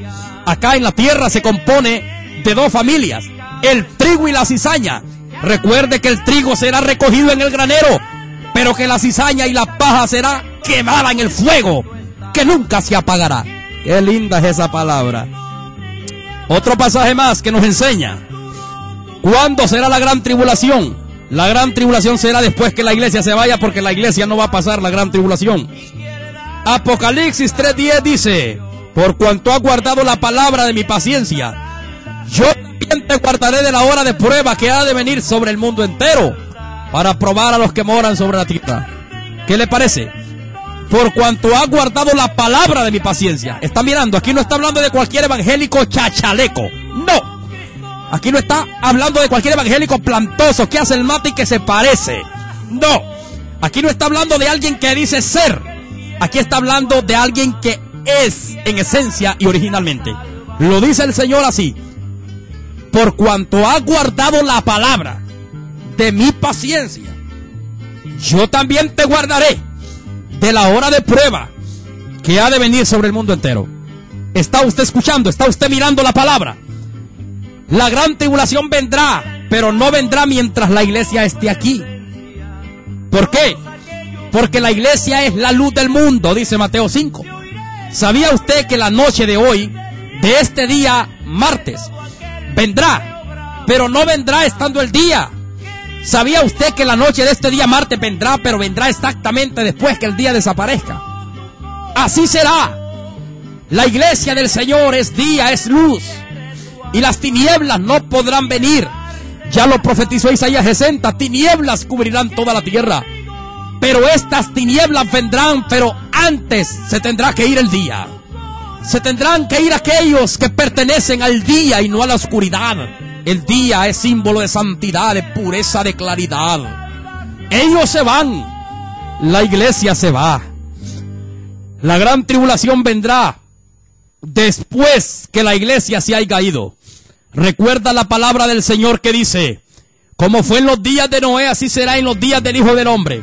acá en la tierra se compone de 2 familias: el trigo y la cizaña. Recuerde que el trigo será recogido en el granero, pero que la cizaña y la paja será quemada en el fuego, que nunca se apagará. Qué linda es esa palabra. Otro pasaje más que nos enseña ¿cuándo será la gran tribulación? La gran tribulación será después que la iglesia se vaya, porque la iglesia no va a pasar la gran tribulación. Apocalipsis 3:10 dice: por cuanto has guardado la palabra de mi paciencia, yo también te guardaré de la hora de prueba que ha de venir sobre el mundo entero, para probar a los que moran sobre la tierra. ¿Qué le parece? Por cuanto has guardado la palabra de mi paciencia. Está mirando, aquí no está hablando de cualquier evangélico chachaleco. No. Aquí no está hablando de cualquier evangélico plantoso que hace el mate y que se parece. No. Aquí no está hablando de alguien que dice ser. Aquí está hablando de alguien que es en esencia y originalmente. Lo dice el Señor así: por cuanto has guardado la palabra de mi paciencia, yo también te guardaré de la hora de prueba que ha de venir sobre el mundo entero. ¿Está usted escuchando? ¿Está usted mirando la palabra? La gran tribulación vendrá pero no vendrá mientras la iglesia esté aquí. ¿Por qué? Porque la iglesia es la luz del mundo, dice Mateo 5. ¿Sabía usted que la noche de hoy, de este día martes, vendrá, pero no vendrá estando el día? ¿Sabía usted que la noche de este día martes vendrá, pero vendrá exactamente después que el día desaparezca? Así será. La iglesia del Señor es día, es luz, y las tinieblas no podrán venir. Ya lo profetizó Isaías 60, tinieblas cubrirán toda la tierra. Pero estas tinieblas vendrán, pero antes se tendrá que ir el día. Se tendrán que ir aquellos que pertenecen al día y no a la oscuridad. El día es símbolo de santidad, de pureza, de claridad. Ellos se van, la iglesia se va. La gran tribulación vendrá después que la iglesia se haya ido. Recuerda la palabra del Señor que dice: como fue en los días de Noé, así será en los días del Hijo del Hombre.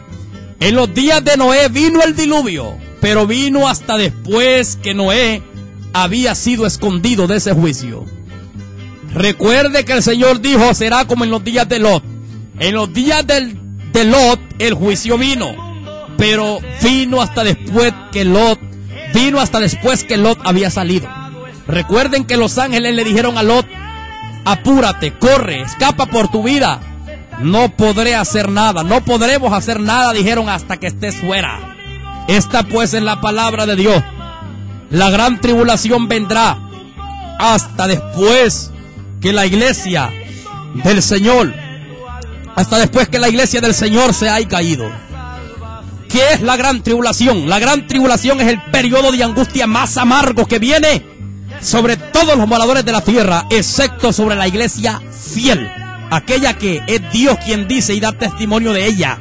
En los días de Noé vino el diluvio, pero vino hasta después que Noé había sido escondido de ese juicio. Recuerde que el Señor dijo: será como en los días de Lot. En los días de Lot el juicio vino, pero vino hasta después que Lot había salido. Recuerden que los ángeles le dijeron a Lot: apúrate, corre, escapa por tu vida. No podré hacer nada, no podremos hacer nada, dijeron, hasta que estés fuera. Esta pues es la palabra de Dios. La gran tribulación vendrá hasta después que la iglesia del Señor, se haya caído. ¿Qué es la gran tribulación? La gran tribulación es el periodo de angustia más amargo que viene sobre todos los moradores de la tierra, excepto sobre la iglesia fiel, aquella que es Dios quien dice y da testimonio de ella.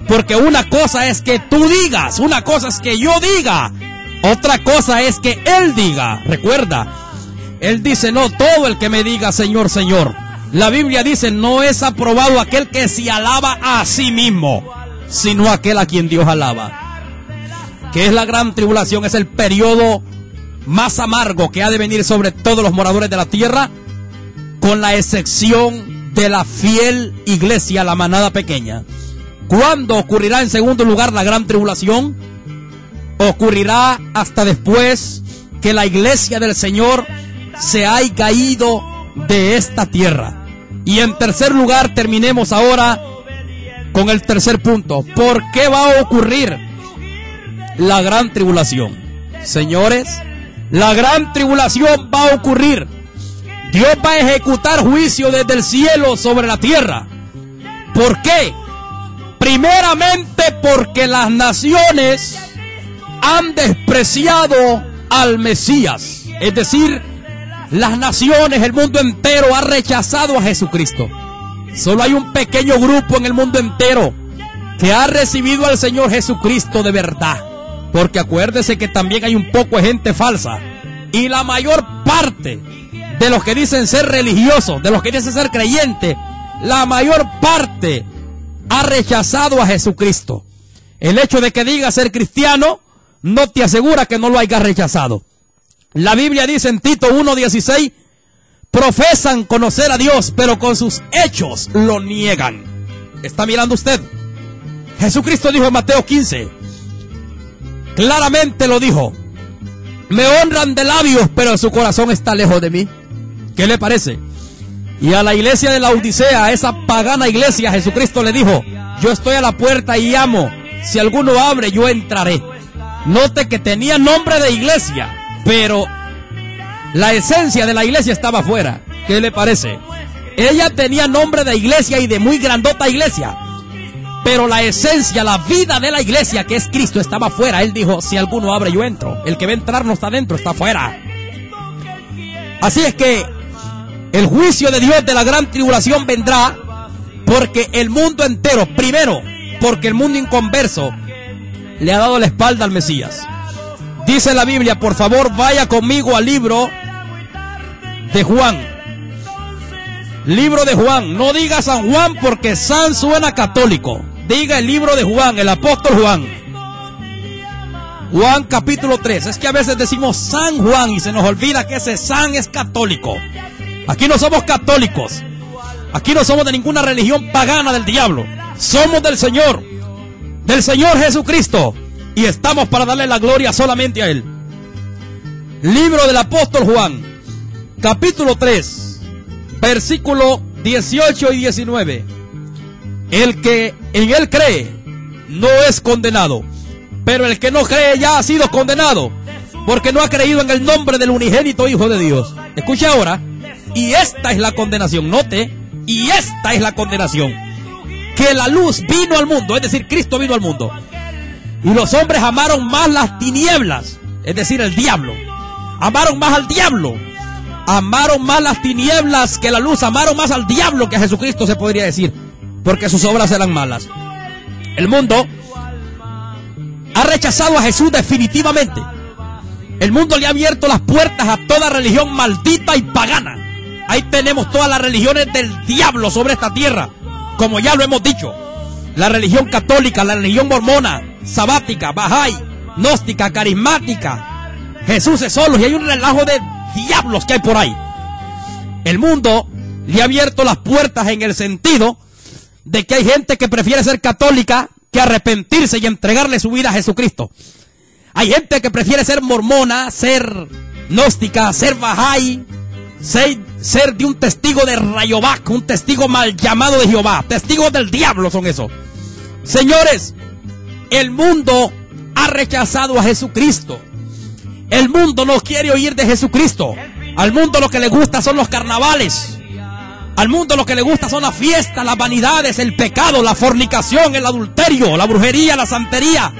Porque una cosa es que tú digas, una cosa es que yo diga, otra cosa es que Él diga. Recuerda, Él dice: no todo el que me diga Señor, Señor. La Biblia dice: no es aprobado aquel que se alaba a sí mismo, sino aquel a quien Dios alaba. ¿Qué es la gran tribulación? Es el periodo más amargo que ha de venir sobre todos los moradores de la tierra, con la excepción de la fiel iglesia, la manada pequeña. ¿Cuándo ocurrirá en segundo lugar la gran tribulación? Ocurrirá hasta después que la iglesia del Señor se haya caído de esta tierra. Y en tercer lugar, terminemos ahora con el tercer punto. ¿Por qué va a ocurrir la gran tribulación? Señores, la gran tribulación va a ocurrir. Dios va a ejecutar juicio desde el cielo sobre la tierra. ¿Por qué? Primeramente porque las naciones han despreciado al Mesías. Es decir, las naciones, el mundo entero ha rechazado a Jesucristo. Solo hay un pequeño grupo en el mundo entero que ha recibido al Señor Jesucristo de verdad. Porque acuérdese que también hay un poco de gente falsa. Y la mayor parte de los que dicen ser religiosos, de los que dicen ser creyentes, la mayor parte ha rechazado a Jesucristo. El hecho de que diga ser cristiano no te asegura que no lo hayas rechazado. La Biblia dice en Tito 1:16: profesan conocer a Dios, pero con sus hechos lo niegan. ¿Está mirando usted? Jesucristo dijo en Mateo 15, claramente lo dijo: me honran de labios, pero su corazón está lejos de mí. ¿Qué le parece? Y a la iglesia de la Odisea, esa pagana iglesia, Jesucristo le dijo: yo estoy a la puerta y llamo, si alguno abre, yo entraré. Note que tenía nombre de iglesia, pero la esencia de la iglesia estaba afuera. ¿Qué le parece? Ella tenía nombre de iglesia y de muy grandota iglesia, pero la esencia, la vida de la iglesia, que es Cristo, estaba afuera. Él dijo: si alguno abre, yo entro. El que va a entrar no está dentro, está afuera. Así es que el juicio de Dios de la gran tribulación vendrá porque el mundo entero, primero, porque el mundo inconverso le ha dado la espalda al Mesías. Dice la Biblia, por favor, vaya conmigo al libro de Juan. Libro de Juan. No diga San Juan porque San suena católico. Diga el libro de Juan, el apóstol Juan. Juan capítulo 3. Es que a veces decimos San Juan y se nos olvida que ese San es católico. Aquí no somos católicos. Aquí no somos de ninguna religión pagana del diablo. Somos del Señor Jesucristo. Y estamos para darle la gloria solamente a Él. Libro del apóstol Juan, capítulo 3, versículo 18 y 19. El que en Él cree no es condenado, pero el que no cree ya ha sido condenado, porque no ha creído en el nombre del unigénito Hijo de Dios. Escucha ahora. Y esta es la condenación. Note. Y esta es la condenación: que la luz vino al mundo, es decir, Cristo vino al mundo, y los hombres amaron más las tinieblas, es decir, el diablo. Amaron más al diablo. Amaron más las tinieblas que la luz. Amaron más al diablo que a Jesucristo, se podría decir, porque sus obras eran malas. El mundo ha rechazado a Jesús definitivamente. El mundo le ha abierto las puertas a toda religión maldita y pagana. Ahí tenemos todas las religiones del diablo sobre esta tierra, como ya lo hemos dicho. La religión católica, la religión mormona, sabática, bahá'í, gnóstica, carismática, Jesús es solo, y hay un relajo de diablos que hay por ahí. El mundo le ha abierto las puertas en el sentido de que hay gente que prefiere ser católica que arrepentirse y entregarle su vida a Jesucristo. Hay gente que prefiere ser mormona, ser gnóstica, ser bahá'í, ser de un testigo de Rayovac, un testigo mal llamado de Jehová. Testigos del diablo son esos. Señores, el mundo ha rechazado a Jesucristo. El mundo no quiere oír de Jesucristo. Al mundo lo que le gusta son los carnavales. Al mundo lo que le gusta son las fiestas, las vanidades, el pecado, la fornicación, el adulterio, la brujería, la santería.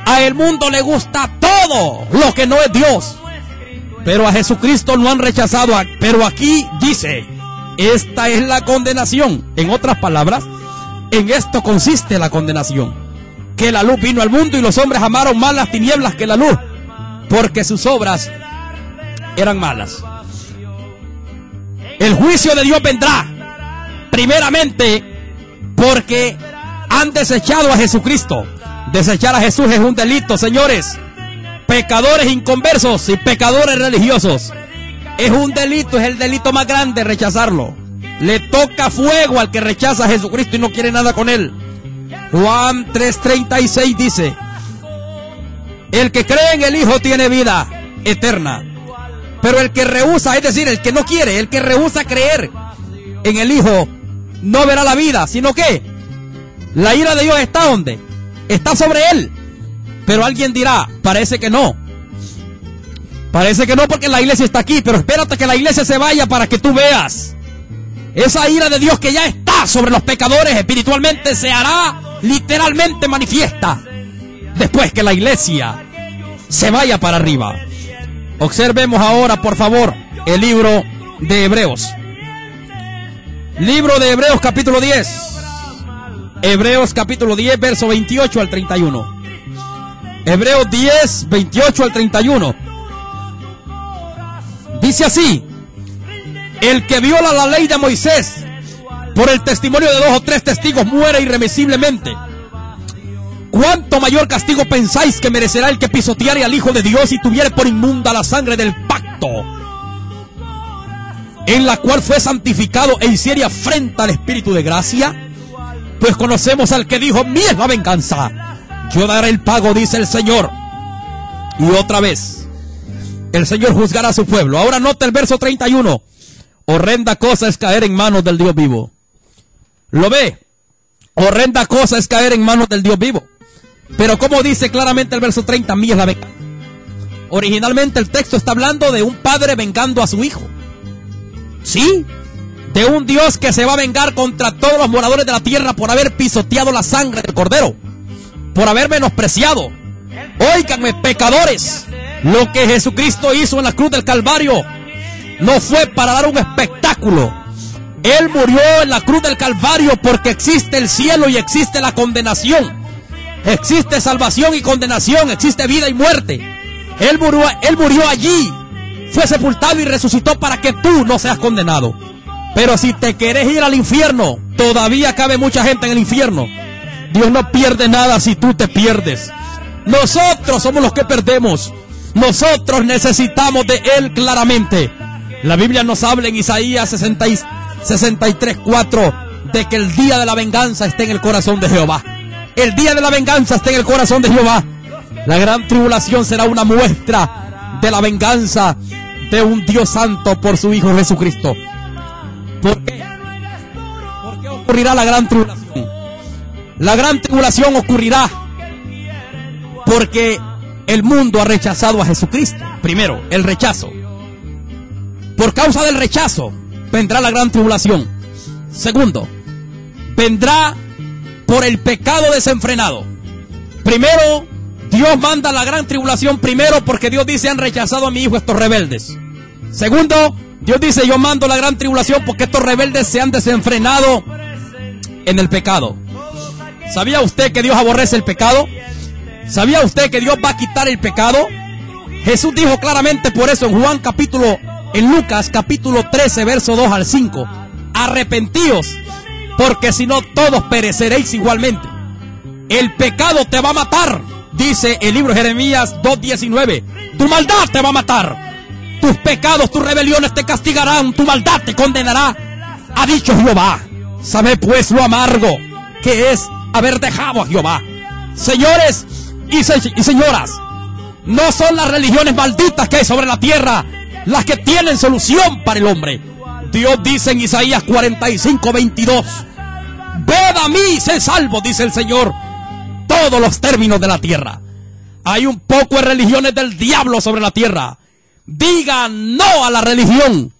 A el mundo le gusta todo lo que no es Dios. Pero a Jesucristo lo han rechazado. Pero aquí dice, esta es la condenación. En otras palabras, en esto consiste la condenación: que la luz vino al mundo y los hombres amaron más las tinieblas que la luz, porque sus obras eran malas. El juicio de Dios vendrá primeramente porque han desechado a Jesucristo. Desechar a Jesús es un delito, señores. Pecadores inconversos y pecadores religiosos, es un delito, es el delito más grande rechazarlo. Le toca fuego al que rechaza a Jesucristo y no quiere nada con Él. Juan 3:36 dice: el que cree en el Hijo tiene vida eterna, pero el que rehúsa, es decir, el que no quiere, el que rehúsa creer en el Hijo, no verá la vida, sino que la ira de Dios está ¿dónde? Está sobre él. Pero alguien dirá, parece que no. Parece que no porque la iglesia está aquí, pero espérate que la iglesia se vaya para que tú veas. Esa ira de Dios que ya está sobre los pecadores espiritualmente se hará literalmente manifiesta después que la iglesia se vaya para arriba. Observemos ahora, por favor, el libro de Hebreos. Libro de Hebreos capítulo 10. Hebreos capítulo 10, verso 28 al 31. Hebreos 10, 28 al 31. Dice así: el que viola la ley de Moisés por el testimonio de 2 o 3 testigos muere irremisiblemente. ¿Cuánto mayor castigo pensáis que merecerá el que pisoteare al Hijo de Dios y tuviere por inmunda la sangre del pacto, en la cual fue santificado e hiciere afrenta al Espíritu de gracia? Pues conocemos al que dijo: mía es la venganza, yo daré el pago, dice el Señor. Y otra vez, el Señor juzgará a su pueblo. Ahora nota el verso 31. Horrenda cosa es caer en manos del Dios vivo. ¿Lo ve? Horrenda cosa es caer en manos del Dios vivo. Pero como dice claramente el verso 30, mía es la venganza. Originalmente el texto está hablando de un padre vengando a su hijo. ¿Sí? De un Dios que se va a vengar contra todos los moradores de la tierra por haber pisoteado la sangre del Cordero, por haber menospreciado. Óiganme, pecadores, lo que Jesucristo hizo en la cruz del Calvario no fue para dar un espectáculo. Él murió en la cruz del Calvario porque existe el cielo y existe la condenación. Existe salvación y condenación, existe vida y muerte. Él murió allí, fue sepultado y resucitó para que tú no seas condenado. Pero si te querés ir al infierno, todavía cabe mucha gente en el infierno. Dios no pierde nada si tú te pierdes. Nosotros somos los que perdemos. Nosotros necesitamos de Él claramente. La Biblia nos habla en Isaías 63:4, de que el día de la venganza está en el corazón de Jehová. El día de la venganza está en el corazón de Jehová. La gran tribulación será una muestra de la venganza de un Dios santo por su Hijo Jesucristo. ¿Por qué? ¿Por qué ocurrirá la gran tribulación? La gran tribulación ocurrirá porque el mundo ha rechazado a Jesucristo. Primero, el rechazo. Por causa del rechazo vendrá la gran tribulación. Segundo, vendrá por el pecado desenfrenado. Primero, Dios manda la gran tribulación primero porque Dios dice: han rechazado a mi hijo estos rebeldes. Segundo, Dios dice: yo mando la gran tribulación porque estos rebeldes se han desenfrenado en el pecado. ¿Sabía usted que Dios aborrece el pecado? ¿Sabía usted que Dios va a quitar el pecado? Jesús dijo claramente por eso en Lucas capítulo 13, verso 2 al 5: arrepentíos, porque si no todos pereceréis igualmente. El pecado te va a matar, dice el libro de Jeremías 2:19. Tu maldad te va a matar. Tus pecados, tus rebeliones te castigarán, tu maldad te condenará, ha dicho Jehová. Sabe pues lo amargo que es haber dejado a Jehová. Señores y señoras, no son las religiones malditas que hay sobre la tierra las que tienen solución para el hombre. Dios dice en Isaías 45:22: ved a mí, sé salvo, dice el Señor, todos los términos de la tierra. Hay un poco de religiones del diablo sobre la tierra. Digan no a la religión.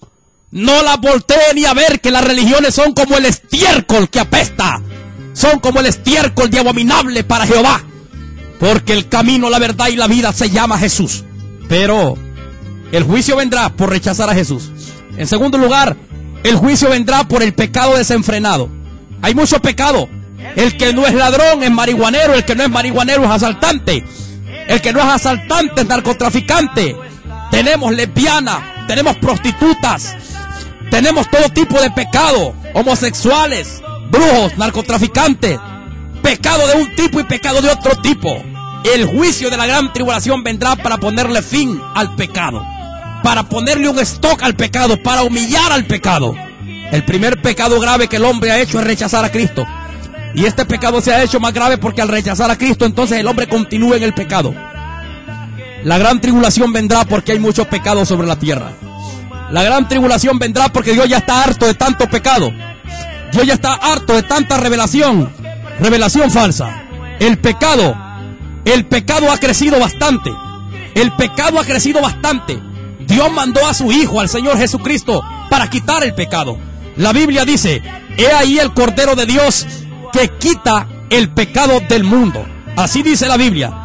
No la volteen ni a ver, que las religiones son como el estiércol que apesta. Son como el estiércol de abominable para Jehová. Porque el camino, la verdad y la vida se llama Jesús. Pero el juicio vendrá por rechazar a Jesús. En segundo lugar, el juicio vendrá por el pecado desenfrenado. Hay mucho pecado. El que no es ladrón es marihuanero. El que no es marihuanero es asaltante. El que no es asaltante es narcotraficante. Tenemos lesbianas, tenemos prostitutas, tenemos todo tipo de pecado, homosexuales, brujos, narcotraficantes, pecado de un tipo y pecado de otro tipo. El juicio de la gran tribulación vendrá para ponerle fin al pecado, para ponerle un stop al pecado, para humillar al pecado. El primer pecado grave que el hombre ha hecho es rechazar a Cristo. Y este pecado se ha hecho más grave porque al rechazar a Cristo, entonces el hombre continúa en el pecado. La gran tribulación vendrá porque hay mucho pecado sobre la tierra. La gran tribulación vendrá porque Dios ya está harto de tanto pecado. Dios ya está harto de tanta revelación falsa. El pecado ha crecido bastante. El pecado ha crecido bastante. Dios mandó a su Hijo, al Señor Jesucristo, para quitar el pecado. La Biblia dice: he ahí el Cordero de Dios que quita el pecado del mundo. Así dice la Biblia.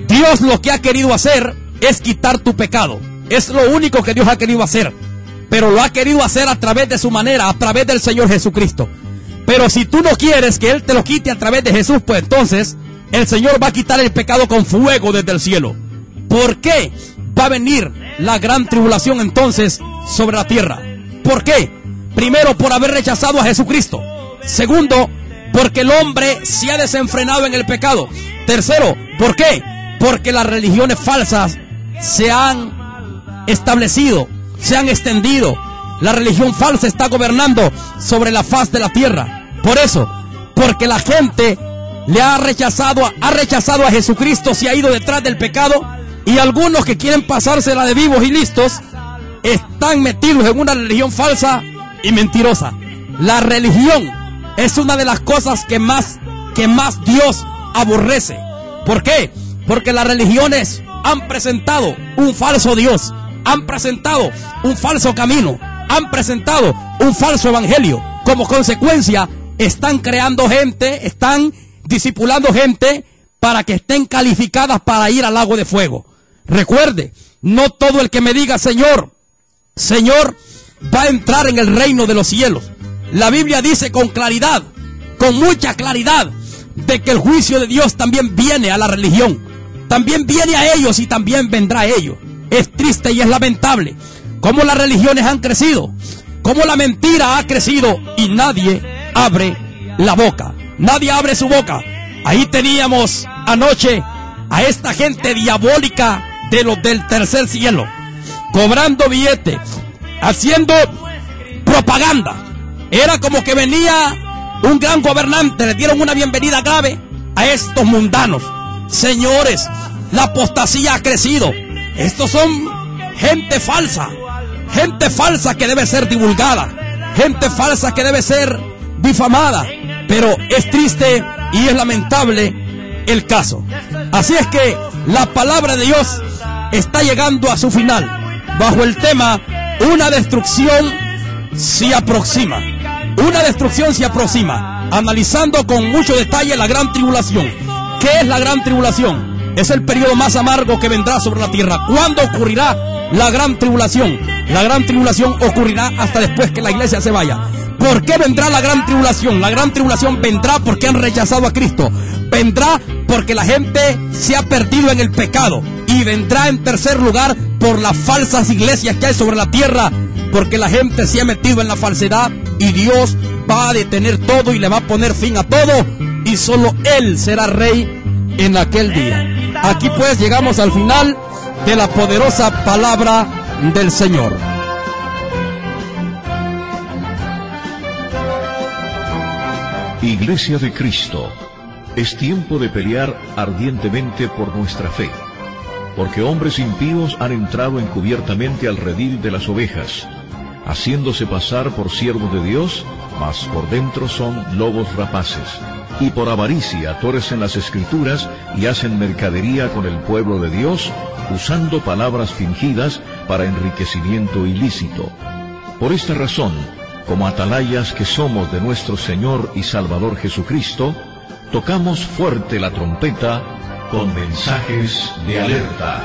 Dios lo que ha querido hacer es quitar tu pecado. Es lo único que Dios ha querido hacer. Pero lo ha querido hacer a través de su manera, a través del Señor Jesucristo. Pero si tú no quieres que Él te lo quite a través de Jesús, pues entonces el Señor va a quitar el pecado con fuego desde el cielo. ¿Por qué va a venir la gran tribulación entonces sobre la tierra? ¿Por qué? Primero, por haber rechazado a Jesucristo. Segundo, porque el hombre se ha desenfrenado en el pecado. Tercero, ¿por qué? Porque las religiones falsas se han establecido, se han extendido. La religión falsa está gobernando sobre la faz de la tierra. Por eso, porque la gente ha rechazado a Jesucristo, se ha ido detrás del pecado, y algunos que quieren pasársela de vivos y listos están metidos en una religión falsa y mentirosa. La religión es una de las cosas que más Dios aborrece. ¿Por qué? Porque las religiones han presentado un falso Dios, han presentado un falso camino, han presentado un falso evangelio. Como consecuencia, están creando gente, están discipulando gente para que estén calificadas para ir al lago de fuego. Recuerde, no todo el que me diga Señor, Señor, va a entrar en el reino de los cielos. La Biblia dice con claridad, con mucha claridad, de que el juicio de Dios también viene a la religión. También viene a ellos y también vendrá a ellos. Es triste y es lamentable cómo las religiones han crecido, cómo la mentira ha crecido y nadie abre la boca. Nadie abre su boca. Ahí teníamos anoche a esta gente diabólica de los del tercer cielo, cobrando billetes, haciendo propaganda Era como que venía un gran gobernante, le dieron una bienvenida grave a estos mundanos. Señores, la apostasía ha crecido. Estos son gente falsa que debe ser divulgada, gente falsa que debe ser difamada. Pero es triste y es lamentable el caso. Así es que la palabra de Dios está llegando a su final bajo el tema: una destrucción se aproxima. Una destrucción se aproxima, analizando con mucho detalle la gran tribulación. ¿Qué es la gran tribulación? Es el periodo más amargo que vendrá sobre la tierra. ¿Cuándo ocurrirá la gran tribulación? La gran tribulación ocurrirá hasta después que la iglesia se vaya. ¿Por qué vendrá la gran tribulación? La gran tribulación vendrá porque han rechazado a Cristo. Vendrá porque la gente se ha perdido en el pecado. Y vendrá en tercer lugar por las falsas iglesias que hay sobre la tierra, porque la gente se ha metido en la falsedad y Dios va a detener todo y le va a poner fin a todo, y solo Él será rey en aquel día. Aquí pues llegamos al final de la poderosa palabra del Señor. Iglesia de Cristo, es tiempo de pelear ardientemente por nuestra fe, porque hombres impíos han entrado encubiertamente al redil de las ovejas, haciéndose pasar por siervos de Dios, mas por dentro son lobos rapaces, y por avaricia tuercen las Escrituras y hacen mercadería con el pueblo de Dios, usando palabras fingidas para enriquecimiento ilícito. Por esta razón, como atalayas que somos de nuestro Señor y Salvador Jesucristo, tocamos fuerte la trompeta con mensajes de alerta.